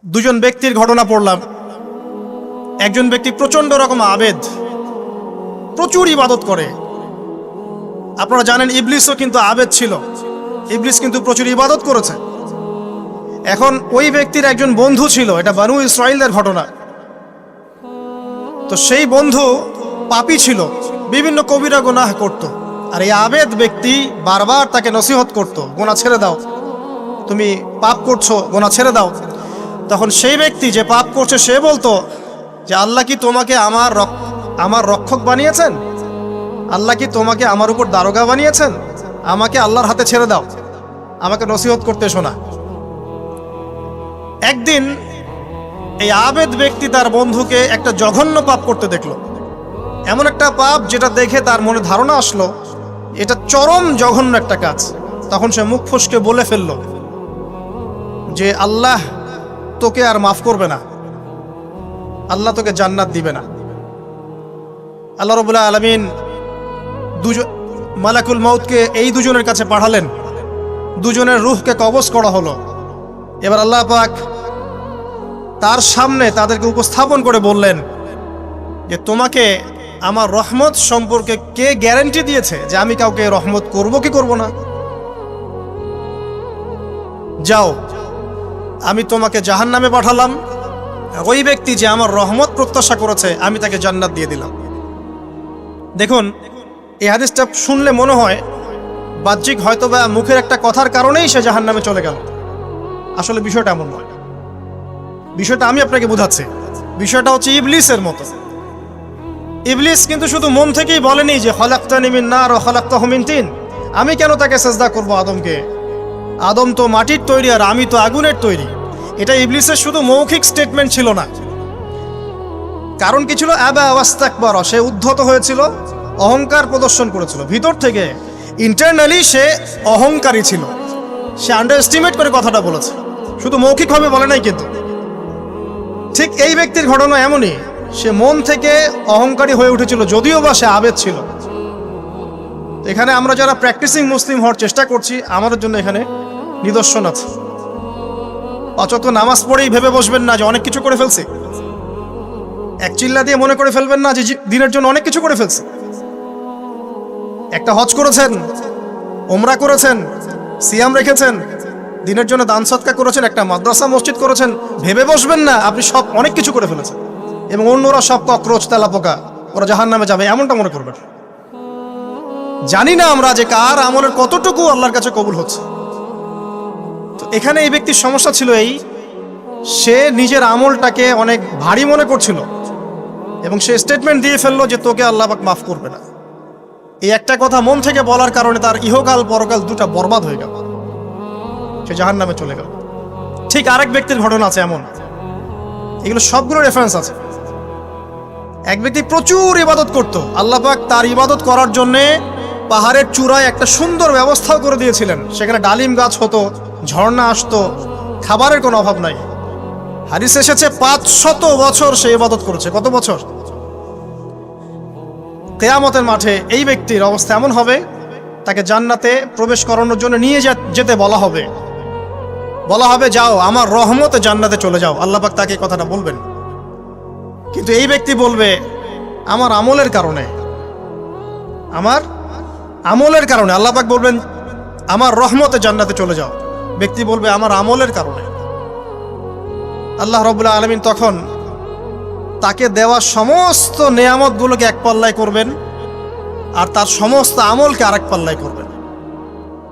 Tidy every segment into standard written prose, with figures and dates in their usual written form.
দুজন ব্যক্তির ঘটনা পড়লাম। একজন ব্যক্তি প্রচণ্ড রকম আবেদ, প্রচুর ইবাদত করে। আপনারা জানেন ইবলিসও কিন্তু আবেদ ছিল, ইবলিস কিন্তু প্রচুর ইবাদত করেছে। এখন ওই ব্যক্তির একজন বন্ধু ছিল, এটা বানু ইসরাইলদের ঘটনা। তো সেই বন্ধু পাপী ছিল, বিভিন্ন কবিরা গুনাহ করত। আর এই আবেদ ব্যক্তি বারবার তাকে নসিহত করত, গোনা ছেড়ে দাও, তুমি পাপ করছো, গোনা ছেড়ে দাও। তখন সেই ব্যক্তি যে পাপ করছে সে বলতো যে আল্লাহ কি তোমাকে আমার রক্ষক বানিয়েছেন? আল্লাহ কি তোমাকে আমার উপর দারোগা বানিয়েছেন? আমাকে আল্লাহর হাতে ছেড়ে দাও, আমাকে নসিহত করতে শোনা। একদিন এই আবেদ ব্যক্তি তার বন্ধুকে একটা জঘন্য পাপ করতে দেখলো, এমন একটা পাপ যেটা দেখে তার মনে ধারণা আসলো এটা চরম জঘন্য একটা কাজ। তখন সে মুখ ফসকে বলে ফেললো যে আল্লাহ তোকে আর মাফ করবে না, আল্লাহ তোকে জান্নাত দিবে না। আল্লাহ রাব্বুল আলামিন মালাকুল মউতকে এই দুজনের কাছে পাঠালেন, দুজনের রূহকে কবজ করা হলো। এবার আল্লাহ পাক তার সামনে তাদেরকে উপস্থাপন করে বললেন যে তোমাকে আমার রহমত সম্পর্কে কে গ্যারান্টি দিয়েছে যে আমি কাউকে রহমত করব কি করব না? যাও, আমি তোমাকে জাহান্নামে পাঠালাম, ওই ব্যক্তি যে আমার রহমত প্রত্যাশা করেছে আমি তাকে জান্নাত দিয়ে দিলাম। দেখুন, এই হাদিসটা শুনলে মনে হয় বাহ্যিক হয়তোবা মুখের একটা কথার কারণেই সে জাহান্নামে চলে গেল। আসলে বিষয়টা এমন নয়। বিষয়টা আমি আপনাকে বোঝাচ্ছি। বিষয়টা হচ্ছে ইবলিসের মতো। ইবলিস কিন্তু শুধু মন থেকেই বলেনি যে খলাকতানি মিন নার ওয়া খলাকতাহু মিন তিন, আমি কেন তাকে সেজদা করব আদমকে? আদম তো মাটির তৈরি আর আমি তো আগুনের তৈরি। এটা ইবলিসের শুধু মৌখিক স্টেটমেন্ট ছিল না, কারণ কি ছিল? আবা ওয়াস্তাকবার, সে উদ্ধত হয়েছিল, অহংকার প্রদর্শন করেছিল। ভিতর থেকে ইন্টারনালি সে অহংকারী ছিল, সে আন্ডার এস্টিমেট করে কথাটা বলেছে, শুধু মৌখিকভাবে বলে নাই। কিন্তু ঠিক এই ব্যক্তির ঘটনা এমনই, সে মন থেকে অহংকারী হয়ে উঠেছিল, যদিও বা সে আবেদ ছিল। এখানে আমরা যারা প্র্যাকটিসিং মুসলিম হওয়ার চেষ্টা করছি, আমাদের জন্য এখানে নিদর্শন আছে। অচত নামাজ পড়েই ভেবে বসবেন না যে অনেক কিছু করে ফেলছি, এক চিল্লা দিয়ে মনে করে ফেলবেন না যে দিনের জন্য অনেক কিছু করে ফেলছি। একটা হজ করেছেন, ওমরা করেছেন, সিয়াম রেখেছেন, দিনের জন্য দান সদকা করেছেন, একটা মাদ্রাসা মসজিদ করেছেন, ভেবে বসবেন না আপনি সব অনেক কিছু করে ফেলেছেন এবং অন্যরা সব ককরোচ তেলাপোকা, ওরা জাহান্নামে যাবে, এমনটা মনে করবেন। জানি না আমরা যে কার আমলের কতটুকু আল্লাহর কাছে কবুল হচ্ছে। তো এখানে এই ব্যক্তির সমস্যা ছিল এই, সে নিজের আমলটাকে অনেক ভারী মনে করছিল এবং সে স্টেটমেন্ট দিয়ে ফেললো যে তোকে আল্লাহ পাক মাফ করবে না। এই একটা কথা মন থেকে বলার কারণে তার ইহকাল পরকাল দুটা বরবাদ হয়ে গেল, সে জাহান্নামে চলে গেল। ঠিক আরেক ব্যক্তির ঘটনা আছে এমন, এগুলো সবগুলো রেফারেন্স আছে। এক ব্যক্তি প্রচুর ইবাদত করত, আল্লাহ পাক তার ইবাদত করার জন্যে পাহাড়ের চূড়ায় একটা সুন্দর ব্যবস্থাও করে দিয়েছিলেন। সেখানে ডালিম গাছ হতো, ঝর্ণা আসতো, খাবারের কোনো অভাব নাই। হাদিস এসেছে 500 বছর সে ইবাদত করেছে। কত বছর? কিয়ামতের মাঠে এই ব্যক্তির অবস্থা এমন হবে, তাকে জান্নাতে প্রবেশ করানোর জন্য নিয়ে যেতে বলা হবে যাও আমার রহমতে জান্নাতে চলে যাও। আল্লাহ পাক তাকে কথাটা বলবেন, কিন্তু এই ব্যক্তি বলবে আমার আমলের কারণে আল্লাহ পাক বলবেন আমার রহমতে জান্নাতে চলে যাও। ব্যক্তি বলবে আমার আমলের কারণে। আল্লাহ রাব্বুল আলামিন তখন তাকে দেওয়া সমস্ত নেয়ামতগুলোকে এক পাল্লায় করবেন আর তার সমস্ত আমলকে আরেক পাল্লায় করবেন।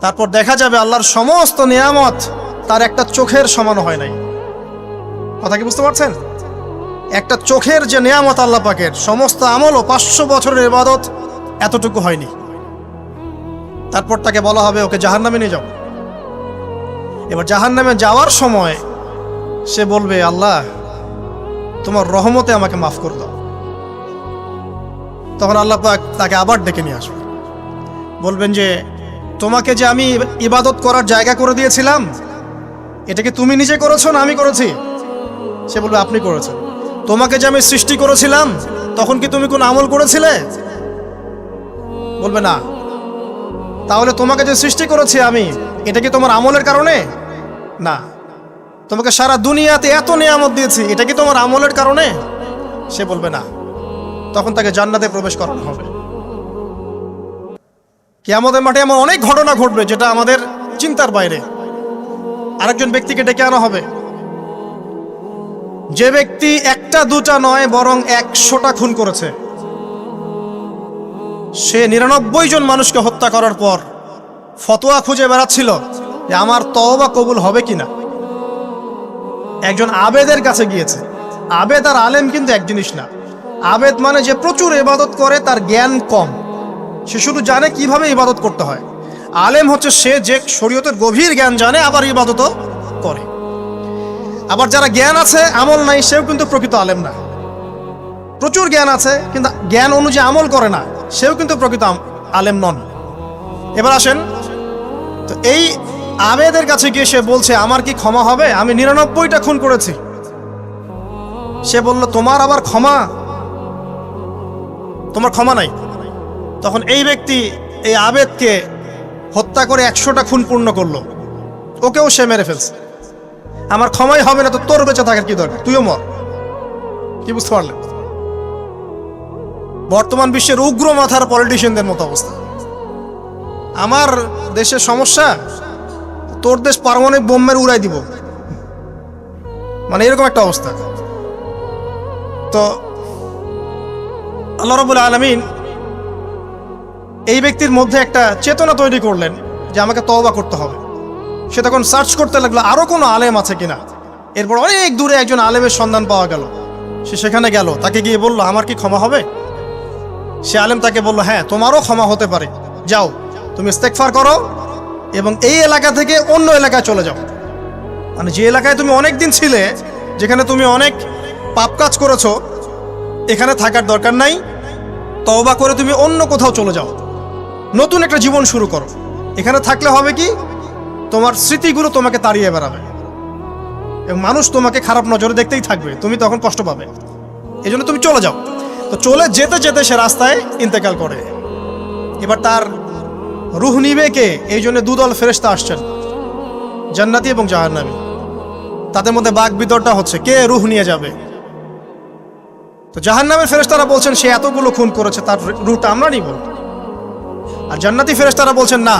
তারপর দেখা যাবে আল্লাহর সমস্ত নেয়ামত তার একটা চোখের সমান হয় নাই। কথা কি বুঝতে পারছেন? একটা চোখের যে নেয়ামত আল্লাহ পাকের, সমস্ত আমলও 500 বছরের ইবাদত এতটুকু হয়নি। তারপর তাকে বলা হবে ওকে জাহান্নামে নিয়ে যাও। এবার জাহান্নামে যাওয়ার সময় সে বলবে আল্লাহ তোমার রহমতে আমাকে মাফ করে দাও। তখন আল্লাহ পাক তাকে আবার ডেকে নিয়ে আসবে, বলবেন যে তোমাকে যে আমি ইবাদত করার জায়গা করে দিয়েছিলাম, এটা কি তুমি নিজে করেছো না আমি করেছি? সে বলবে আপনি করেছেন। তোমাকে যে আমি সৃষ্টি করেছিলাম তখন কি তুমি কোন আমল করেছিলে? বলবে না। তাহলে তোমাকে যে সৃষ্টি করেছি আমি, এটা কি তোমার আমলের কারণে? না। তোমাকে সারা দুনিয়াতে এত নিয়ামত দিয়েছি, এটা কি তোমার আমলের কারণে? সে বলবে না। তখন তাকে জান্নাতে প্রবেশ করানো হবে। কিয়ামতের মাঠে এমন অনেক ঘটনা ঘটবে যেটা আমাদের চিন্তার বাইরে। আরেকজন ব্যক্তিকে ডেকে আনা হবে, যে ব্যক্তি একটা দুটা নয় বরং 100টা খুন করেছে। সে 99 জন মানুষকে হত্যা করার পর ফতোয়া খুঁজে বেড়াচ্ছিল যে আমার তওবা কবুল হবে কিনা। একজন আবেদের কাছে গিয়েছে। আবেদ আর আলেম কিন্তু এক জিনিস না। আবেদ মানে যে প্রচুর ইবাদত করে, তার জ্ঞান কম, সে শুধু জানে কিভাবে ইবাদত করতে হয়। আলেম হচ্ছে সে যে শরীয়তের গভীর জ্ঞান জানে, আবার ইবাদতও করে। আবার যারা জ্ঞান আছে আমল নাই, সেও কিন্তু প্রকৃত আলেম না। প্রচুর জ্ঞান আছে কিন্তু জ্ঞান অনুযায়ী আমল করে না, সেও কিন্তু প্রকৃত আলেম নন। এবার আসেন, তো এই আবেদের কাছে গিয়ে সে বলছে আমার কি ক্ষমা হবে? আমি 99টা খুন করেছি। সে বলল তোমার আবার ক্ষমা? তোমার ক্ষমা নাই। তখন এই ব্যক্তি এই আবেদকে হত্যা করে 100টা খুন পূর্ণ করলো, ওকেও সে মেরে ফেলছে। আমার ক্ষমাই হবে না তো তোর বেঁচে থাকার কি দরকার, তুইও মর। কি বুঝতে পারলেন? বর্তমান বিশ্বের উগ্র মাথার পলিটিশিয়ানদের মতো অবস্থা। আমার দেশের সমস্যা, তোর দেশ পারমাণবিক বোমের উড়াই দিব, মানে এরকম একটা অবস্থা। তো আল্লাহ রাব্বুল আলামিন এই ব্যক্তির মধ্যে একটা চেতনা তৈরি করলেন যে আমাকে তওবা করতে হবে। সে তখন সার্চ করতে লাগলো আরো কোনো আলেম আছে কিনা। এরপর অনেক দূরে একজন আলেমের সন্ধান পাওয়া গেল। সে সেখানে গেল, তাকে গিয়ে বলল আমার কি ক্ষমা হবে? সে আলেম তাকে বলল হ্যাঁ, তোমারও ক্ষমা হতে পারে, যাও তুমি ইস্তেগফার করো এবং এই এলাকা থেকে অন্য এলাকায় চলে যাও। মানে যে এলাকায় তুমি অনেক দিন ছিলে, যেখানে তুমি অনেক পাপ কাজ করেছো, এখানে থাকার দরকার নাই। তওবা করে তুমি অন্য কোথাও চলে যাও, নতুন একটা জীবন শুরু করো। এখানে থাকলে হবে কি, তোমার স্মৃতিগুলো তোমাকে তাড়িয়ে বেড়াবে এবং মানুষ তোমাকে খারাপ নজরে দেখতেই থাকবে, তুমি তখন কষ্ট পাবে। এই জন্য তুমি চলে যাও। তো চলে যেতে যেতে সে রাস্তায় ইন্তেকাল করে। এবার তার রূহ নিবে কে? এই জন্য দুদল ফেরেশতা আসছেন, জান্নাতি এবং জাহান্নামী। তাদের মধ্যে বাক বিতরটা হচ্ছে কে রূহ নিয়ে যাবে। তো জাহান্নামের ফেরেশতারা বলছেন সে এতগুলো খুন করেছে, তার রূহটা আমরা নিব। আর জান্নাতি ফেরেশতারা বলছেন না,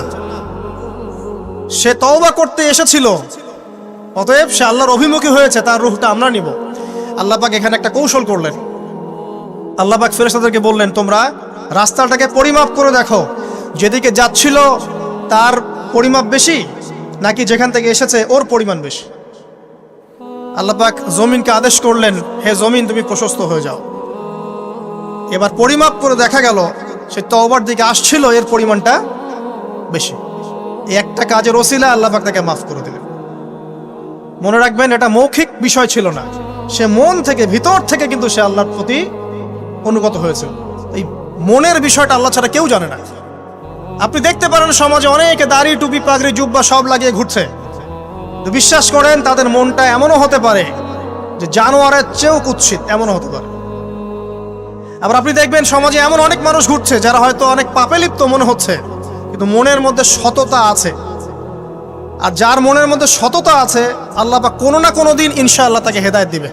সে তওবা করতে এসেছিল, অতএব সে আল্লাহর অভিমুখী হয়েছে, তার রূহটা আমরা নিব। আল্লাহ পাক এখানে একটা কৌশল করলেন। আল্লাহ পাক ফেরেশতাদেরকে বললেন তোমরা রাস্তাটাকে পরিমাপ করে দেখো, যেদিকে যাচ্ছিল তার পরিমাপ বেশি নাকি যেখান থেকে এসেছে ওর পরিমাণ বেশি। আল্লাহ পাক জমিনকে আদেশ করলেন হে জমিন তুমি প্রশস্ত হয়ে যাও। এবার পরিমাপ করে দেখা গেল সে তওবার দিকে আসছিল, এর পরিমাণটা বেশি। এই একটা কাজের ওসিলা আল্লাহ পাক তাকে মাফ করে দিলেন। মনে রাখবেন এটা মৌখিক বিষয় ছিল না, সে মন থেকে ভিতর থেকে কিন্তু সে আল্লাহর প্রতি অনুগত হয়েছিল। এই মনের বিষয়টা আল্লাহ ছাড়া কেউ জানে না। আপনি দেখতে পারেন সমাজে অনেকে দাড়ি টুপি পাগড়ি জুব্বা সব লাগিয়ে ঘুরছে, তো বিশ্বাস করেন তাদের মনটা এমনও হতে পারে যে জানোয়ারের চেয়েও কুৎসিত, এমনও হতে পারে। আবার আপনি দেখবেন সমাজে এমন অনেক মানুষ ঘুরছে যারা হয়তো অনেক পাপে লিপ্ত মনে হচ্ছে, কিন্তু মনের মধ্যে সততা আছে। আর যার মনের মধ্যে সততা আছে আল্লাহ পাক কোনো না কোনো দিন ইনশাআল্লাহ তাকে হেদায়েত দিবে।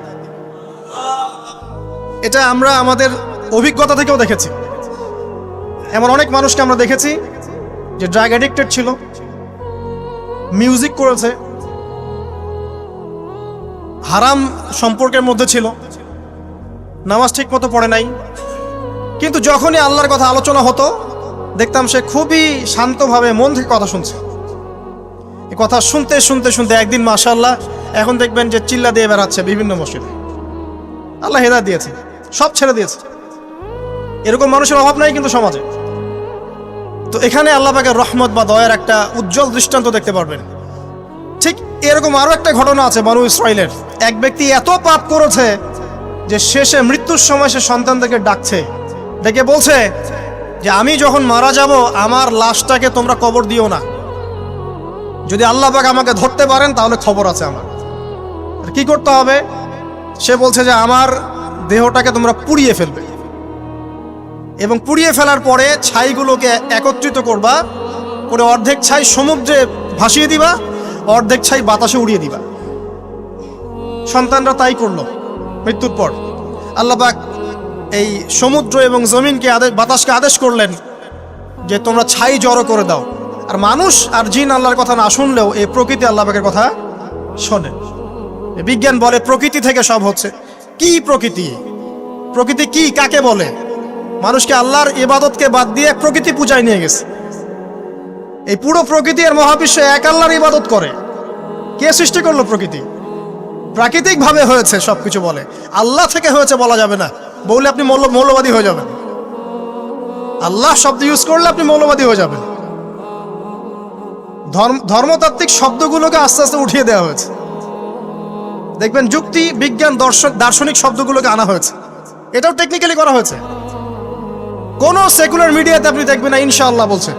এটা আমরা আমাদের অভিজ্ঞতা থেকেও দেখেছি। এমন অনেক মানুষকে আমরা দেখেছি যে ড্রাগ অ্যাডিক্টেড ছিল, মিউজিক করেছে, হারাম সম্পর্কের মধ্যে ছিল, নামাজ ঠিক মতো পড়ে নাই, কিন্তু যখনই আল্লাহর কথা আলোচনা হতো দেখতাম সে খুবই শান্তভাবে মন থেকে কথা শুনছে। এই কথা শুনতে শুনতে শুনতে একদিন মাশাআল্লাহ এখন দেখবেন যে চিল্লা দিয়ে বেড়াচ্ছে বিভিন্ন মসজিদে। আল্লাহ হেদায়েত দিয়েছে, সব ছেড়ে দিয়েছে। এরকম মানুষের অভাব নাই কিন্তু সমাজে। তো এখানে আল্লাহ পাকের রহমত বা দয়ার একটা উজ্জ্বল দৃষ্টান্ত দেখতে পারবেন। ঠিক এরকম আরো একটা ঘটনা আছে বনু ইসরাইলের। এক ব্যক্তি এত পাপ করেছে যে শেষে মৃত্যুর সময় সে সন্তানদেরকে ডাকছে, ডেকে বলছে যে আমি যখন মারা যাব আমার লাশটাকে তোমরা কবর দিও না, যদি আল্লাহ পাক আমাকে ধরতে পারেন তাহলে খবর আছে আমার। কি করতে হবে? সে বলছে যে আমার দেহটাকে তোমরা পুড়িয়ে ফেলবে এবং পুড়িয়ে ফেলার পরে ছাইগুলোকে একত্রিত করবা, করে অর্ধেক ছাই সমুদ্রে ভাসিয়ে দিবা, অর্ধেক ছাই বাতাসে উড়িয়ে দিবা। সন্তানরা তাই করলো মৃত্যুর পর। আল্লাহ পাক এই সমুদ্র এবং জমিনকে বাতাসকে আদেশ করলেন যে তোমরা ছাই জড়ো করে দাও। আর মানুষ আর জিন আল্লাহর কথা না শুনলেও এই প্রকৃতি আল্লাহ পাকের কথা শোনে। বিজ্ঞান বলে প্রকৃতি থেকে সব হচ্ছে। কি প্রকৃতি? প্রকৃতি কি, কাকে বলে? মানুষকে আল্লাহর ইবাদতকে বাদ দিয়ে প্রকৃতি পূজায় নিয়ে গেছে। এই পুরো প্রকৃতি আর মহাবিশ্ব এক আল্লাহর ইবাদত করে। কে সৃষ্টি করলো প্রকৃতি? প্রাকৃতিক ভাবে হয়েছে সবকিছু বলে, আল্লাহ থেকে হয়েছে বলা যাবে না। বললে আপনি মৌলবাদী হয়ে যাবেন। আল্লাহ শব্দ ইউজ করলে আপনি মৌলবাদী হয়ে যাবেন। ধর্মতাত্ত্বিক শব্দগুলোকে আস্তে আস্তে উঠিয়ে দেওয়া হয়েছে। দেখবেন যুক্তি, বিজ্ঞান, দার্শনিক শব্দগুলোকে আনা হয়েছে। এটাও টেকনিক্যালি করা হয়েছে। কোন সেকুলার মিডিয়াতে আপনি দেখবেন না ইনশাআল্লাহ বলছে।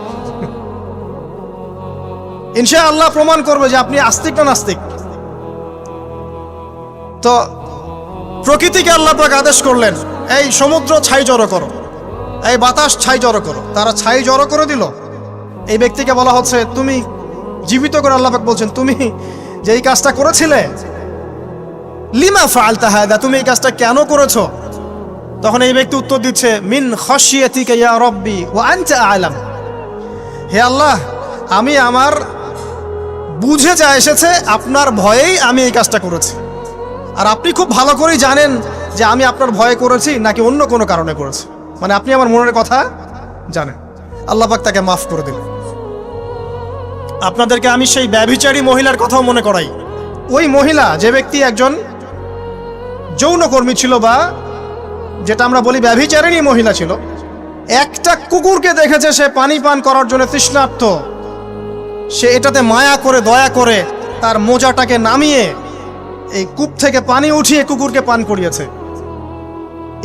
ইনশাআল্লাহ প্রমাণ করবে যে আপনি আস্তিক না নাস্তিক। তো প্রকৃতিকে আল্লাহ পাক আদেশ করলেন, এই সমুদ্র ছাই জড়ো করো, এই বাতাস ছাই জড়ো করো। তারা ছাই জড়ো করে দিল। এই ব্যক্তিকে বলা হচ্ছে তুমি জীবিত করে, আল্লাহ পাক বলছেন তুমি যে এই কাজটা করেছিলে, লিমা ফাআলতা হাদা, তুমি এই কাজটা কেন করেছো? তখন এই ব্যক্তি উত্তর দিচ্ছে, মিন খাশিয়াতিকা ইয়া রাব্বি ওয়া আনতা আ'লাম। হে আল্লাহ, আমি আমার বুঝে যা এসেছে আপনার ভয়েই আমি এই কাজটা করেছি। আর আপনি খুব ভালো করেই জানেন যে আমি আপনার ভয়ে করেছি নাকি অন্য কোনো কারণে করেছি। মানে আপনি আমার মনের কথা জানেন। আল্লাহ পাক তাকে মাফ করে দিলেন। আপনাদেরকে আমি সেই ব্যভিচারী মহিলার কথাও মনে করাই। ওই মহিলা, যে ব্যক্তি একজন যৌনকর্মী ছিল, বা যেটা আমরা বলি ব্যভিচারিণী মহিলা ছিল, একটা কুকুরকে দেখেছে সে পানি পান করার জন্য তৃষ্ণার্ত। সে এটাতে মায়া করে, দয়া করে তার মোজাটাকে নামিয়ে এই কূপ থেকে পানি উঠিয়ে কুকুরকে পান করিয়েছে।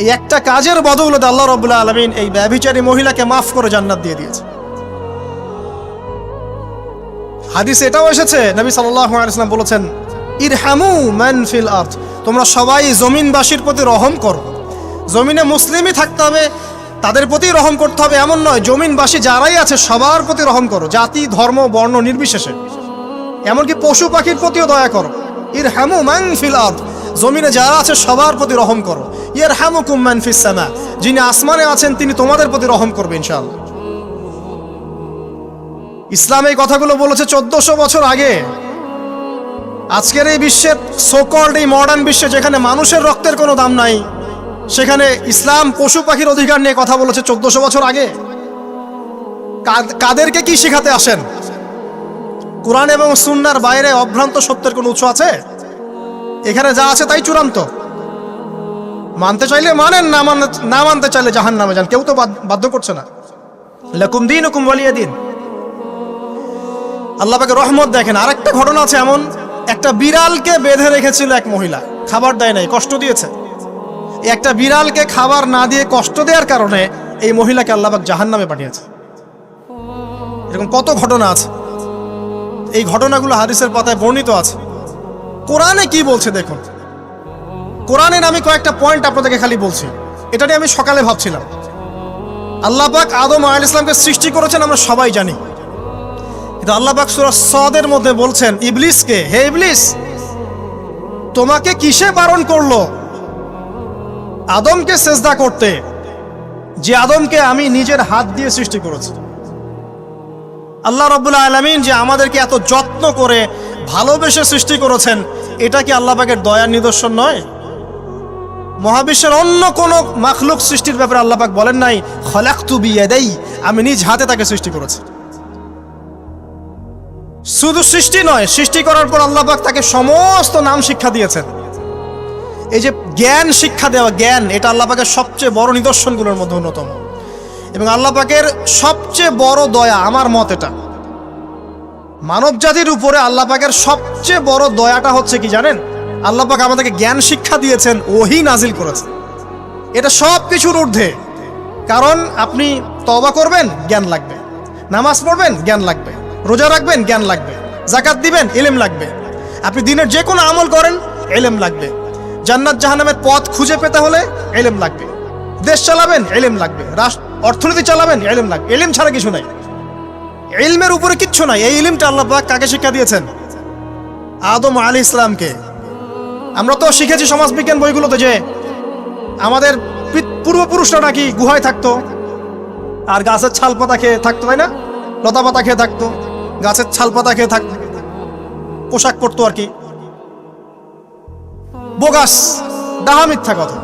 এই একটা কাজের বদৌলতে আল্লাহ রাব্বুল আলামিন এই ব্যভিচারী মহিলাকে মাফ করে জান্নাত দিয়ে দিয়েছে। হাদিসে এটাও এসেছে, নবী সাল্লাল্লাহু আলাইহি ওয়াসাল্লাম বলেছেন, ইরহামু মান ফিল আরদ, তোমরা সবাই জমিনবাসীর প্রতি রহম করো। জমিনে মুসলিমই থাকতে হবে, তাদের প্রতি রহম করতে হবে এমন নয়, জমিনবাসী যারাই আছে সবার প্রতি রহম করো, জাতি, ধর্ম, বর্ণ নির্বিশেষে। এমনকি পশু পাখির প্রতিও দয়া করো। ইরহামু মান ফিল আরদ, জমিনে যারা আছে সবার প্রতি রহম করো। ইয়ারহামুকুম মান ফিস সামা, যিনি আসমানে আছেন তিনি তোমাদের প্রতি রহম করবে ইনশাআল্লাহ। ইসলাম এই কথাগুলো বলেছে 1400 বছর আগে। আজকের এই বিশ্বের সোকল্ড এই মডার্ন বিশ্বে, যেখানে মানুষের রক্তের কোনো দাম নাই, সেখানে ইসলাম পশু পাখির অধিকার নিয়ে কথা বলেছে 1400 বছর আগে। কাদেরকে কি শিখাতে আসেন? কোরআন এবং সুন্নাহর বাইরে অভ্রান্ত সত্যের কোনো উৎস আছে? এখানে যা আছে তাই চূড়ান্ত। মানতে চাইলে মানেন, না মানতে চাইলে জাহান্নামে যান। কেউ তো বাধ্য করছে না। লাকুম দীনুকুম ওয়ালিয়া দিন। আল্লাহ পাকের রহমত দেখেন। আরেকটা ঘটনা আছে এমন, একটা বিড়ালকে বেঁধে রেখেছিল এক মহিলা, খাবার দেয় নাই, কষ্ট দিয়েছে। একটা বিড়ালকে খাবার না দিয়ে কষ্ট দেওয়ার কারণে এই মহিলাকে আল্লাহ পাক জাহান্নামে পাঠিয়েছে। এরকম কত ঘটনা আছে। এই ঘটনাগুলো হাদিসের পাতায় বর্ণিত আছে। কোরআনে কি বলছে দেখুন। কোরআনের আমি কয়েকটা পয়েন্ট আপনাদেরকে খালি বলছি। এটা নিয়ে আমি সকালে ভাবছিলাম। আল্লাহ পাক আদম আলাইহিস সালামকে সৃষ্টি করেছেন আমরা সবাই জানি, কিন্তু আল্লাহ পাক সূরা সাদের মধ্যে বলছেন ইবলিসকে, হে ইবলিস, তোমাকে কিসে বারণ করলো আদমকে সেজদা করতে, যে আদমকে আমি নিজের হাত দিয়ে সৃষ্টি করেছি। আল্লাহ রাব্বুল আলামিন যে আমাদেরকে এত যত্ন করে ভালোবেসে সৃষ্টি করেছেন, এটা কি আল্লাহ পাকের দয়ার নিদর্শন নয়? মহাবিশ্বের অন্য কোনো মাখলুক সৃষ্টির ব্যাপারে আল্লাহ পাক বলেন নাই খলাকতু বিয়াদাই, আমি নিজ হাতে তাকে সৃষ্টি করেছি। শুধু সৃষ্টি নয়, সৃষ্টি করার পর আল্লাহ পাক তাকে সমস্ত নাম শিক্ষা দিয়েছেন। এই যে জ্ঞান শিক্ষা দেওয়া, জ্ঞান, এটা আল্লাহ পাকের সবচেয়ে বড় নিদর্শনগুলোর মধ্যে অন্যতম। এবং আল্লাহ পাকের সবচেয়ে বড় দয়া, আমার মত এটা, মানব জাতির উপরে আল্লাহ পাকের সবচেয়ে বড় দয়াটা হচ্ছে কি জানেন? আল্লাহ পাক আমাদেরকে জ্ঞান শিক্ষা দিয়েছেন, ওহী নাজিল করেছেন। এটা সব কিছুর ঊর্ধ্বে। কারণ আপনি তওবা করবেন, জ্ঞান লাগবে। নামাজ পড়বেন, জ্ঞান লাগবে। রোজা রাখবেন, জ্ঞান লাগবে। যাকাত দিবেন, ইলম লাগবে। আপনি দিনের যে কোনো আমল করেন, ইলম লাগবে। জান্নাত জাহান্নামের পথ খুঁজে পেতে হলে ইলম লাগবে। দেশ চালাবেন, ইলম লাগবে। অর্থনীতি চালাবেন, ইলম লাগবে। ইলম ছাড়া কিছু নাই, ইলমের উপরে কিচ্ছু নাই। এই ইলমটা আল্লাহ পাক কাকে শিক্ষা দিয়েছেন? আদম আলাইহিস সালামকে। আমরা তো শিখেছি সমাজবিজ্ঞান বইগুলোতে যে আমাদের পূর্বপুরুষরা নাকি গুহায় থাকতো আর গাছের ছাল পাতা খেয়ে থাকতো, তাই না? লতা পাতা খেয়ে থাকতো, গাছের ছাল পাতা খেয়ে থাকতো, পোশাক পরতো আর কি। বোগাস, ডাহা মিথ্যা কথা।